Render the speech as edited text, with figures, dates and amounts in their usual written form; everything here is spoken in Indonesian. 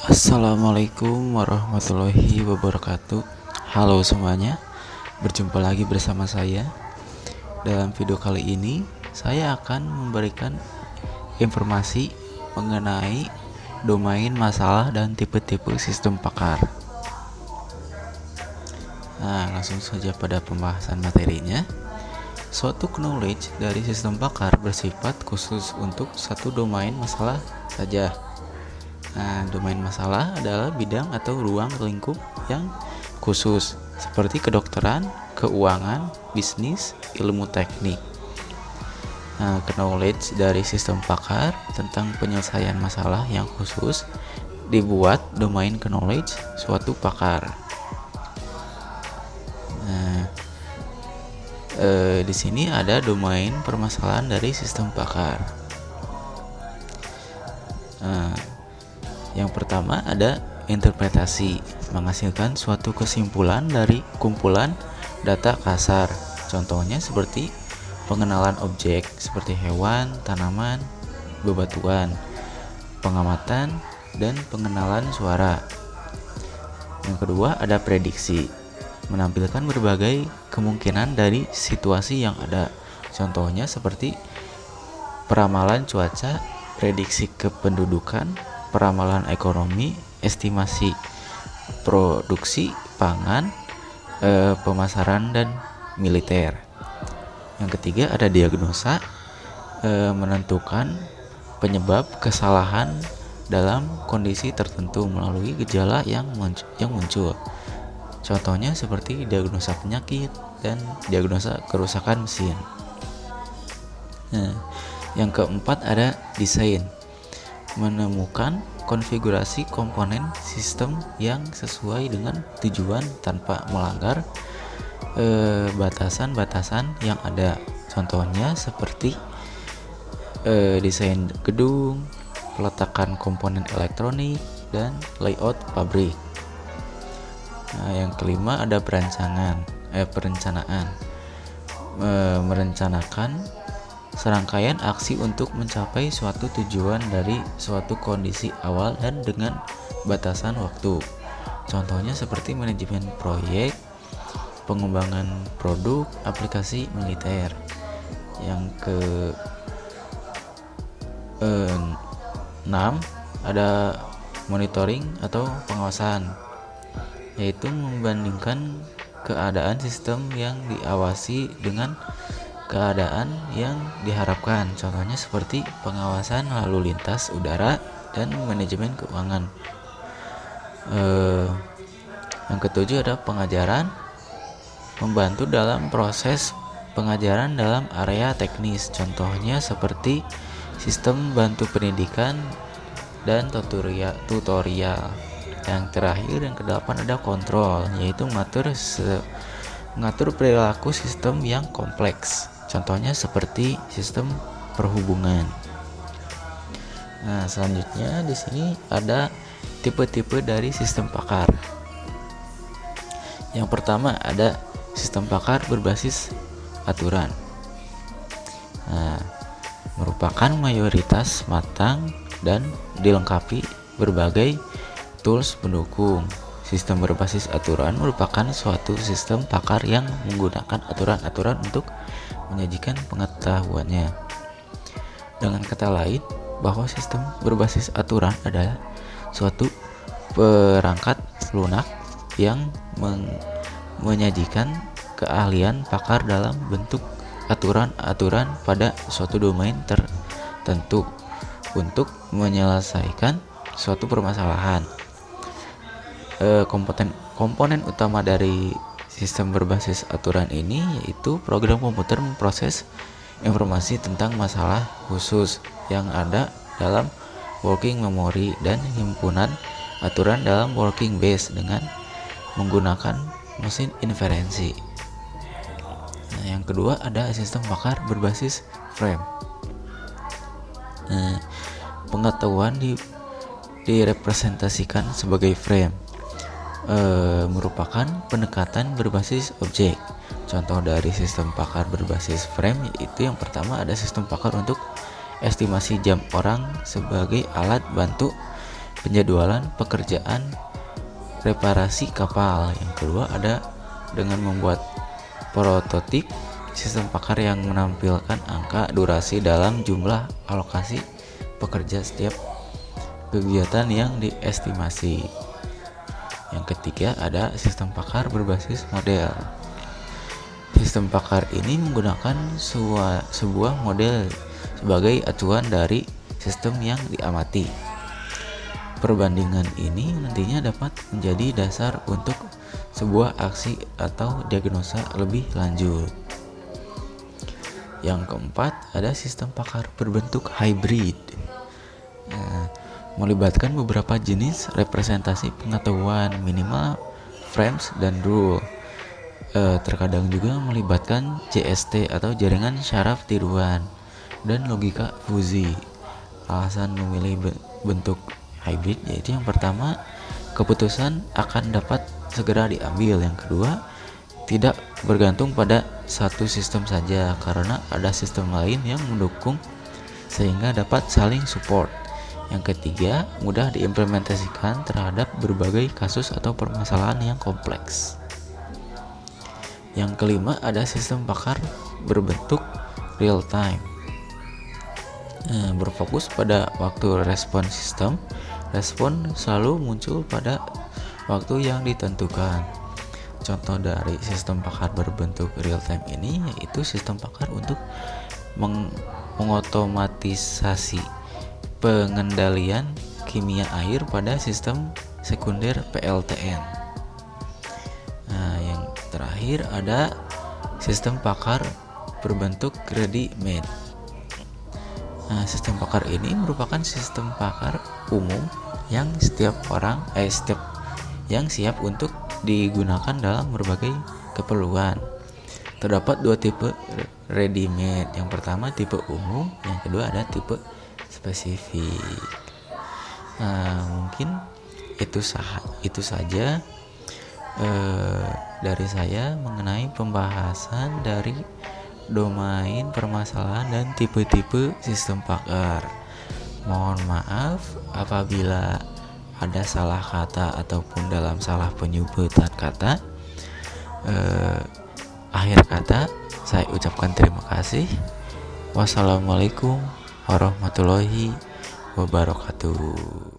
Assalamualaikum warahmatullahi wabarakatuh. Halo semuanya, berjumpa lagi bersama saya. Dalam video kali ini, saya akan memberikan informasi mengenai domain masalah dan tipe-tipe sistem pakar. Nah, langsung saja pada pembahasan materinya. Suatu knowledge dari sistem pakar bersifat khusus untuk satu domain masalah saja. Nah, domain masalah adalah bidang atau ruang lingkup yang khusus seperti kedokteran, keuangan, bisnis, ilmu teknik. Nah, knowledge dari sistem pakar tentang penyelesaian masalah yang khusus dibuat domain knowledge suatu pakar. Nah, di sini ada domain permasalahan dari sistem pakar. Yang pertama ada interpretasi, menghasilkan suatu kesimpulan dari kumpulan data kasar. Contohnya seperti pengenalan objek seperti hewan, tanaman, bebatuan, pengamatan, dan pengenalan suara. Yang kedua ada prediksi, menampilkan berbagai kemungkinan dari situasi yang ada. Contohnya seperti peramalan cuaca, prediksi kependudukan, peramalan ekonomi, estimasi produksi pangan, pemasaran dan militer. Yang ketiga ada diagnosa, menentukan penyebab kesalahan dalam kondisi tertentu melalui gejala yang muncul. Contohnya seperti diagnosa penyakit dan diagnosa kerusakan mesin. Nah, yang keempat ada desain, menemukan konfigurasi komponen sistem yang sesuai dengan tujuan tanpa melanggar batasan-batasan yang ada. Contohnya seperti desain gedung, peletakan komponen elektronik, dan layout pabrik. Nah, yang kelima ada perencanaan, merencanakan serangkaian aksi untuk mencapai suatu tujuan dari suatu kondisi awal dan dengan batasan waktu. Contohnya seperti manajemen proyek, pengembangan produk, aplikasi militer. Yang ke-6 ada monitoring atau pengawasan, yaitu membandingkan keadaan sistem yang diawasi dengan keadaan yang diharapkan. Contohnya seperti pengawasan lalu lintas udara dan manajemen keuangan. Yang ketujuh ada pengajaran, membantu dalam proses pengajaran dalam area teknis. Contohnya seperti sistem bantu pendidikan dan tutorial. Yang terakhir yang kedelapan ada kontrol, yaitu mengatur perilaku sistem yang kompleks. Contohnya seperti sistem perhubungan. Nah, selanjutnya di sini ada tipe-tipe dari sistem pakar. Yang pertama ada sistem pakar berbasis aturan. Nah, merupakan mayoritas matang dan dilengkapi berbagai tools pendukung. Sistem berbasis aturan merupakan suatu sistem pakar yang menggunakan aturan-aturan untuk menyajikan pengetahuannya. Dengan kata lain, bahwa sistem berbasis aturan adalah suatu perangkat lunak yang menyajikan keahlian pakar dalam bentuk aturan-aturan pada suatu domain tertentu untuk menyelesaikan suatu permasalahan. Komponen utama dari sistem berbasis aturan ini yaitu program komputer memproses informasi tentang masalah khusus yang ada dalam working memory dan himpunan aturan dalam working base dengan menggunakan mesin inferensi. Nah, yang kedua ada sistem pakar berbasis frame. Pengetahuan direpresentasikan sebagai frame. Merupakan pendekatan berbasis objek. Contoh dari sistem pakar berbasis frame yaitu yang pertama ada sistem pakar untuk estimasi jam orang sebagai alat bantu penjadwalan pekerjaan reparasi kapal. Yang kedua ada dengan membuat prototip sistem pakar yang menampilkan angka durasi dalam jumlah alokasi pekerja setiap kegiatan yang diestimasi. Yang ketiga ada sistem pakar berbasis model. Sistem pakar ini menggunakan sebuah model sebagai acuan dari sistem yang diamati. Perbandingan ini nantinya dapat menjadi dasar untuk sebuah aksi atau diagnosa lebih lanjut. Yang keempat ada sistem pakar berbentuk hybrid. Melibatkan beberapa jenis representasi pengetahuan, minimal frames dan rule. Terkadang juga melibatkan JST atau jaringan syaraf tiruan dan logika fuzzy. Alasan memilih bentuk hybrid yaitu yang pertama, keputusan akan dapat segera diambil. Yang kedua, tidak bergantung pada satu sistem saja karena ada sistem lain yang mendukung sehingga dapat saling support. Yang ketiga, mudah diimplementasikan terhadap berbagai kasus atau permasalahan yang kompleks. Yang kelima, ada sistem pakar berbentuk real time. Berfokus pada waktu respon sistem. Respon selalu muncul pada waktu yang ditentukan. Contoh dari sistem pakar berbentuk real time ini yaitu sistem pakar untuk mengotomatisasi pengendalian kimia air pada sistem sekunder PLTN. Yang terakhir ada sistem pakar berbentuk ready-made. Sistem pakar ini merupakan sistem pakar umum yang yang siap untuk digunakan dalam berbagai keperluan. Terdapat dua tipe ready-made. Yang pertama tipe umum, yang kedua ada tipe spesifik. Mungkin itu saja dari saya mengenai pembahasan dari domain permasalahan dan tipe-tipe sistem pakar. Mohon maaf apabila ada salah kata ataupun dalam salah penyebutan kata. Akhir kata saya ucapkan terima kasih. Wassalamualaikum warahmatullahi wabarakatuh.